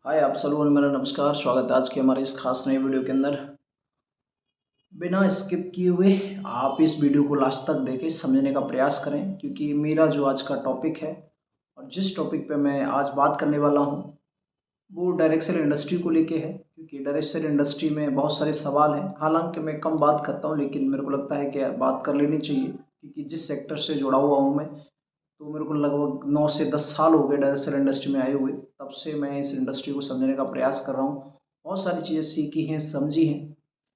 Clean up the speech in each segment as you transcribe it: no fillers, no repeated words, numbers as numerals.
हाय आप सलोन, मेरा नमस्कार। स्वागत है आज के हमारे इस खास नए वीडियो के अंदर। बिना स्किप किए हुए आप इस वीडियो को लास्ट तक देखें, समझने का प्रयास करें, क्योंकि मेरा जो आज का टॉपिक है और जिस टॉपिक पे मैं आज बात करने वाला हूँ वो डायरेक्ट सेल इंडस्ट्री को लेके है। क्योंकि डायरेक्ट सेल इंडस्ट्री में बहुत सारे सवाल हैं। हालांकि मैं कम बात करता हूँ, लेकिन मेरे को लगता है कि बात कर लेनी चाहिए, क्योंकि जिस सेक्टर से जुड़ा हुआ हूँ मैं, तो मेरे को लगभग 9 से 10 साल हो गए डायरेक्ट सेल इंडस्ट्री में आए हुए। तब से मैं इस इंडस्ट्री को समझने का प्रयास कर रहा हूँ। बहुत सारी चीज़ें सीखी हैं, समझी हैं।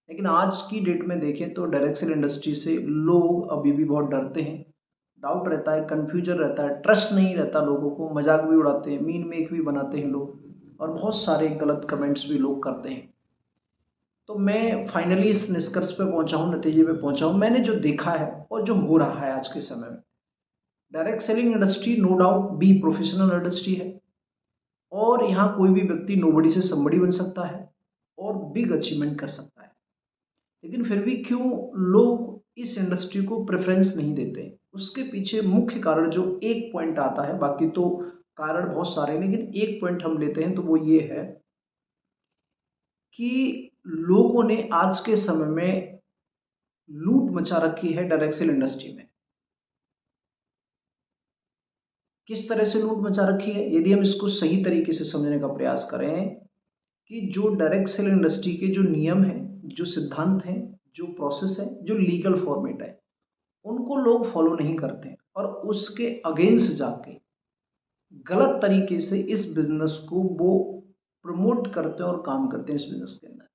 लेकिन आज की डेट में देखें तो डायरेक्ट सेल इंडस्ट्री से लोग अभी भी बहुत डरते हैं। डाउट रहता है, कन्फ्यूजन रहता है, ट्रस्ट नहीं रहता लोगों को। मजाक भी उड़ाते हैं, मीन मेक भी बनाते हैं लोग, और बहुत सारे गलत कमेंट्स भी लोग करते हैं। तो मैं फाइनली इस निष्कर्ष पे पहुंचा हूँ, नतीजे पे पहुंचा हूँ, मैंने जो देखा है और जो हो रहा है आज के समय में। Direct selling industry no doubt be professional industry है, और यहाँ कोई भी व्यक्ति नोबडी से समबडी बन सकता है और बिग अचीवमेंट कर सकता है। लेकिन फिर भी क्यों लोग इस इंडस्ट्री को प्रेफरेंस नहीं देते? उसके पीछे मुख्य कारण जो एक पॉइंट आता है, बाकी तो कारण बहुत सारे हैं, लेकिन एक पॉइंट हम लेते हैं तो वो ये है कि लोगों ने आज के समय में लूट मचा रखी है डायरेक्ट सेल इंडस्ट्री में। किस तरह से लूट मचा रखी है? यदि हम इसको सही तरीके से समझने का प्रयास करें कि जो डायरेक्ट सेल इंडस्ट्री के जो नियम हैं, जो सिद्धांत हैं, जो प्रोसेस है, जो लीगल फॉर्मेट है, उनको लोग फॉलो नहीं करते हैं और उसके अगेंस्ट जाके गलत तरीके से इस बिजनेस को वो प्रमोट करते हैं और काम करते हैं इस बिजनेस के अंदर।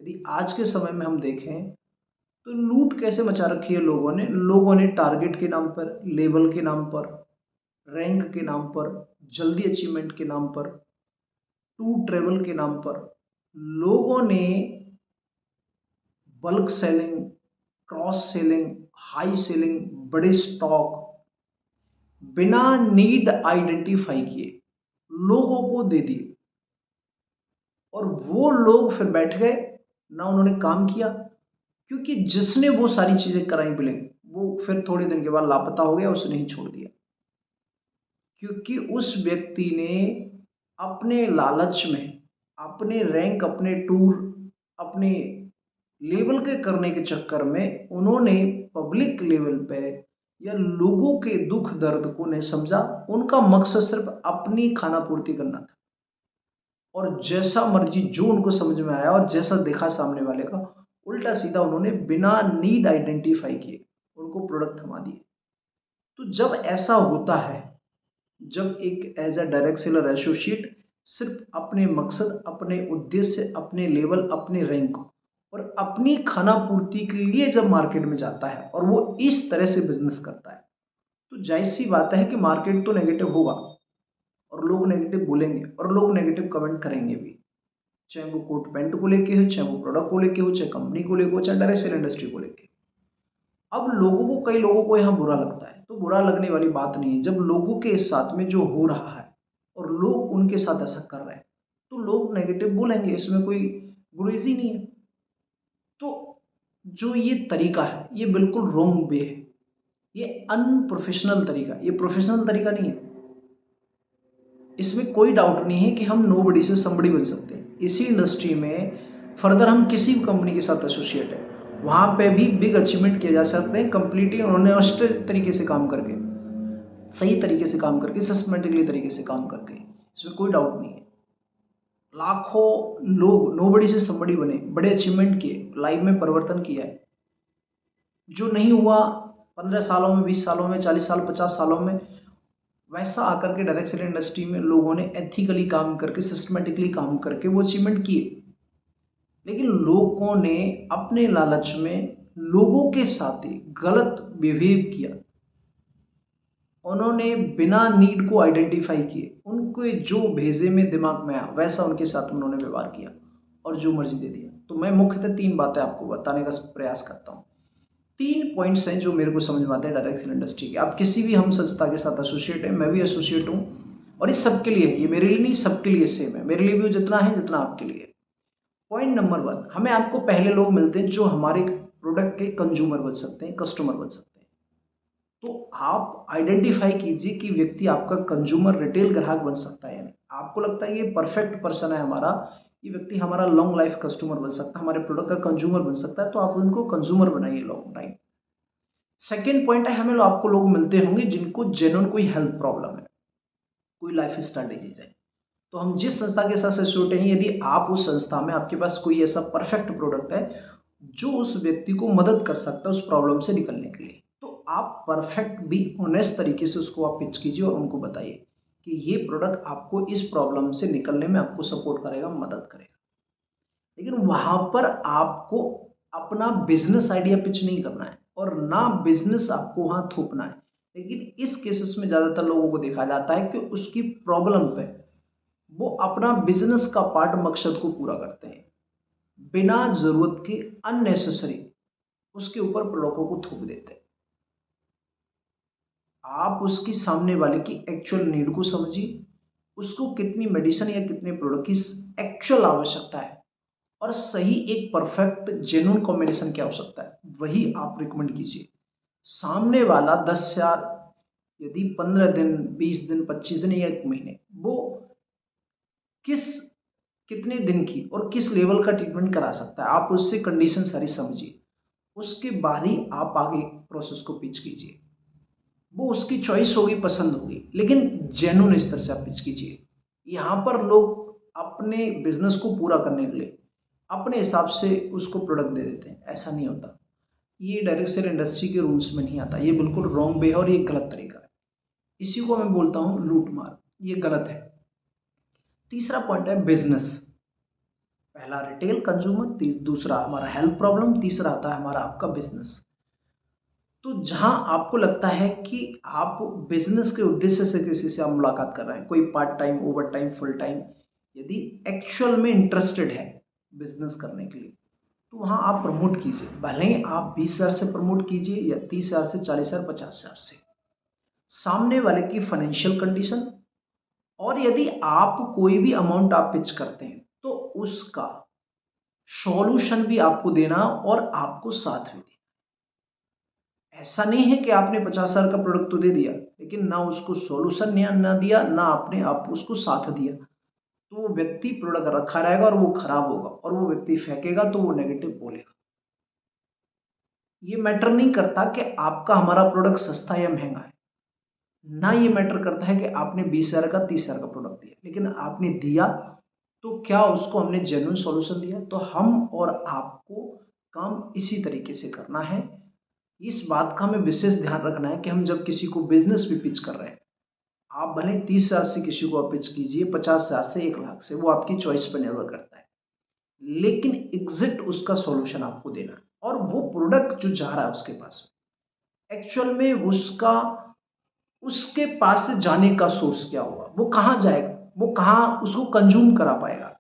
यदि आज के समय में हम देखें तो लूट कैसे मचा रखी है लोगों ने टारगेट के नाम पर, लेवल के नाम पर, रैंक के नाम पर, जल्दी अचीवमेंट के नाम पर, टू ट्रेवल के नाम पर, लोगों ने bulk selling, cross selling, high selling, बड़े स्टॉक बिना नीड आइडेंटिफाई किए लोगों को दे दिए, और वो लोग फिर बैठ गए ना, उन्होंने काम किया। क्योंकि जिसने वो सारी चीजें कराई बिलिंग, वो फिर थोड़े दिन के बाद लापता हो गया, उसने ही छोड़ दिया। क्योंकि उस व्यक्ति ने अपने लालच में, अपने रैंक, अपने टूर, अपने लेवल के करने के चक्कर में उन्होंने पब्लिक लेवल पे या लोगों के दुख दर्द को नहीं समझा। उनका मकसद सिर्फ अपनी खाना पूर्ति करना था, और जैसा मर्जी जो उनको समझ में आया और जैसा देखा सामने वाले का, उल्टा सीधा उन्होंने बिना नीड आइडेंटिफाई किए उनको प्रोडक्ट थमा दिए। तो जब ऐसा होता है, जब एक as a direct seller associate सिर्फ अपने मकसद, अपने उद्देश्य, अपने लेवल, अपने रैंक और अपनी खाना पूर्ति के लिए जब मार्केट में जाता है और वो इस तरह से बिजनेस करता है, तो जाहिर सी बात है कि मार्केट तो नेगेटिव होगा, और लोग नेगेटिव बोलेंगे और लोग नेगेटिव कमेंट करेंगे भी। चाहे वो कोट पैंट को लेके हो, चाहे वो प्रोडक्ट को लेके हो, चाहे कंपनी को लेके हो, चाहे डायरेक्ट सेल इंडस्ट्री को लेके। अब लोगों को, कई लोगों को यहाँ बुरा लगता है, तो बुरा लगने वाली बात नहीं है। जब लोगों के साथ में जो हो रहा है और लोग उनके साथ ऐसा कर रहे हैं, तो लोग नेगेटिव बोलेंगे, इसमें कोई गुरेज ही नहीं है। तो जो ये तरीका है, ये बिल्कुल रॉन्ग वे है, ये अनप्रोफेशनल तरीका, ये प्रोफेशनल तरीका नहीं है। इसमें कोई डाउट नहीं है कि हम नोबडी से समबडी बन सकते हैं इसी इंडस्ट्री में। फर्दर हम किसी भी कंपनी के साथ एसोसिएट है, वहाँ पे भी बिग अचीवमेंट किए जा सकते हैं कंप्लीटली ऑनेस्ट तरीके से काम करके, सही तरीके से काम करके, सिस्टमेटिकली तरीके से काम करके। इसमें कोई डाउट नहीं है। लाखों लोग नोबडी से समबडी बने, बड़े अचीवमेंट किए, लाइफ में परिवर्तन किया है, जो नहीं हुआ 15 सालों में, 20 सालों में, 40 साल, 50 सालों में, वैसा आकर के डायरेक्ट सेल इंडस्ट्री में लोगों ने एथिकली काम करके, सिस्टमेटिकली काम करके वो अचीवमेंट किए। लेकिन लोगों ने अपने लालच में लोगों के साथ ही गलत बिहेव किया। उन्होंने बिना नीड को आइडेंटिफाई किए, उनके जो भेजे में दिमाग में आया वैसा उनके साथ उन्होंने व्यवहार किया और जो मर्जी दे दिया। तो मैं मुख्यतः 3 बातें आपको बताने का प्रयास करता हूँ। 3 पॉइंट्स हैं जो मेरे को समझ में आते हैं डायरेक्ट सेल इंडस्ट्री के। आप किसी भी हम संस्था के साथ एसोसिएट है, मैं भी एसोसिएट हूँ, और इस सबके लिए, ये मेरे लिए नहीं, सबके लिए सेम है। मेरे लिए भी जितना है जितना आपके लिए। पॉइंट नंबर 1, हमें आपको पहले लोग मिलते हैं जो हमारे प्रोडक्ट के कंज्यूमर बन सकते हैं, कस्टमर बन सकते हैं। तो आप आइडेंटिफाई कीजिए कि व्यक्ति आपका कंज्यूमर, रिटेल ग्राहक बन सकता है या नहीं। आपको लगता है ये परफेक्ट पर्सन है हमारा, ये व्यक्ति हमारा लॉन्ग लाइफ कस्टमर बन सकता है, हमारे प्रोडक्ट का कंज्यूमर बन सकता है, तो आप उनको कंज्यूमर बनाइए लॉन्ग टाइम। सेकेंड पॉइंट है, हमें आपको लोग मिलते होंगे जिनको जेन्युइन कोई हेल्थ प्रॉब्लम है, कोई लाइफ स्टाइल डिजीज है। तो हम जिस संस्था के साथ एसोसिएट हैं, यदि आप उस संस्था में आपके पास कोई ऐसा परफेक्ट प्रोडक्ट है जो उस व्यक्ति को मदद कर सकता है उस प्रॉब्लम से निकलने के लिए, तो आप परफेक्ट भी ऑनेस्ट तरीके से उसको आप पिच कीजिए और उनको बताइए कि ये प्रोडक्ट आपको इस प्रॉब्लम से निकलने में आपको सपोर्ट करेगा, मदद करेगा। लेकिन वहां पर आपको अपना बिजनेस आइडिया पिच नहीं करना है और ना बिजनेस आपको वहां थोपना है। लेकिन इस केसेस में ज्यादातर लोगों को देखा जाता है कि उसकी प्रॉब्लम पे वो अपना बिजनेस का पार्ट मकसद को पूरा करते हैं, बिना जरूरत के अननेसेसरी उसके ऊपर प्रोडक्टों को थोप देते हैं। आप उसकी सामने वाले की एक्चुअल नीड को समझिए, उसको कितनी मेडिसिन या कितने प्रोडक्ट की एक्चुअल आवश्यकता है और सही एक परफेक्ट जेन्युइन कॉम्बिनेशन की आवश्यकता है, वही आप रिकमेंड कीजिए। सामने वाला 10 या यदि 15 दिन, 20 दिन, 25 दिन या 1 महीने, वो किस कितने दिन की और किस लेवल का ट्रीटमेंट करा सकता है, आप उससे कंडीशन सारी समझिए। उसके बाद ही आप आगे प्रोसेस को पिच कीजिए। वो उसकी चॉइस होगी, पसंद होगी, लेकिन जेन्युइन स्तर से आप पिच कीजिए। यहाँ पर लोग अपने बिजनेस को पूरा करने के लिए अपने हिसाब से उसको प्रोडक्ट दे देते हैं, ऐसा नहीं होता। ये डायरेक्ट सेल इंडस्ट्री के रूल्स में नहीं आता, ये बिल्कुल रॉन्ग वे है और ये गलत तरीका है। इसी को मैं बोलता हूँ लूट मार, ये गलत है। तीसरा पॉइंट है बिजनेस। पहला रिटेल कंज्यूमर, दूसरा हमारा हेल्थ प्रॉब्लम, तीसरा आता है हमारा आपका बिजनेस। तो जहां आपको लगता है कि आप बिजनेस के उद्देश्य से किसी से आप मुलाकात कर रहे हैं, कोई part time, over time, full time, यदि एक्चुअल में इंटरेस्टेड है बिजनेस करने के लिए, तो वहां आप प्रमोट कीजिए। भले ही आप 20,000 से प्रमोट कीजिए या 30,000 से, 40,000, 50,000 से। सामने वाले की फाइनेंशियल कंडीशन, और यदि आप कोई भी अमाउंट आप पिच करते हैं तो उसका सॉल्यूशन भी आपको देना और आपको साथ भी देना। ऐसा नहीं है कि आपने 50,000 का प्रोडक्ट तो दे दिया लेकिन ना उसको सॉल्यूशन ना दिया, ना आपने आप उसको साथ दिया, तो वो व्यक्ति प्रोडक्ट रखा रहेगा और वो खराब होगा और वो व्यक्ति फेंकेगा तो वो नेगेटिव बोलेगा। ये मैटर नहीं करता कि आपका हमारा प्रोडक्ट सस्ता या महंगा है, ना ये मैटर करता है कि आपने 20,000 का, 30,000 का प्रोडक्ट दिया, लेकिन आपने दिया तो क्या उसको हमने जेन्युइन सॉल्यूशन दिया। तो हम और आपको काम इसी तरीके से करना है। इस बात का हमें विशेष ध्यान रखना है कि हम जब किसी को बिजनेस भी पिच कर रहे हैं, आप भले 30,000 से किसी को आप पिच कीजिए, 50,000 से, 1 लाख से, वो आपकी चॉइस पर निर्भर करता है, लेकिन एग्जिट उसका सॉल्यूशन आपको देना है। और वो प्रोडक्ट जो जा रहा है उसके पास, एक्चुअल में उसका, उसके पास से जाने का सोर्स क्या होगा, वो कहाँ जाएगा, वो कहाँ उसको कंज्यूम करा पाएगा,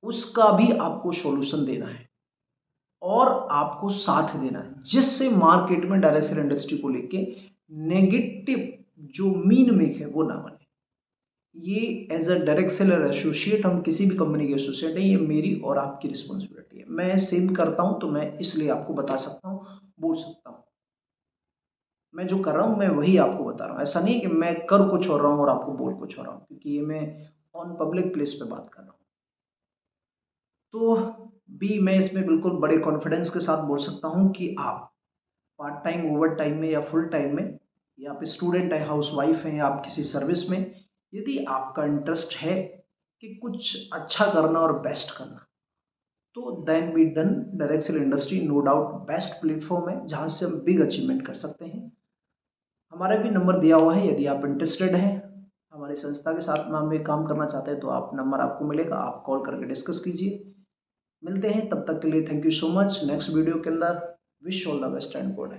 उसका भी आपको सॉल्यूशन देना है और आपको साथ देना है, जिससे मार्केट में डायरेक्ट सेल इंडस्ट्री को लेके नेगेटिव जो मीन मेक है वो ना बने। ये as a direct seller associate, हम किसी भी कंपनी के एसोसिएट है, ये मेरी और आपकी रिस्पॉन्सिबिलिटी है। मैं सेम करता हूं तो मैं इसलिए आपको बता सकता हूं, बोल सकता हूं। मैं जो कर रहा हूं मैं वही आपको बता रहा हूं, ऐसा नहीं है कि मैं कर कुछ और रहा हूं और आपको बोल कुछ और रहा हूं, क्योंकि ये मैं ऑन पब्लिक प्लेस पे बात कर रहा हूं। तो भी मैं इसमें बिल्कुल बड़े कॉन्फिडेंस के साथ बोल सकता हूं कि आप पार्ट टाइम, ओवर टाइम में या फुल टाइम में, या आप स्टूडेंट है, हाउस वाइफ हैं, या आप किसी सर्विस में, यदि आपका इंटरेस्ट है कि कुछ अच्छा करना और बेस्ट करना, तो then be done. Direct sell industry no doubt best platform है जहां से हम बिग अचीवमेंट कर सकते हैं। हमारा भी नंबर दिया हुआ है, यदि आप इंटरेस्टेड हैं हमारी संस्था के साथ में हमें काम करना चाहते हैं, तो आप नंबर आपको मिलेगा, आप कॉल करके डिस्कस कीजिए। मिलते हैं, तब तक के लिए thank you so much. Next video के अंदर wish all the best and good.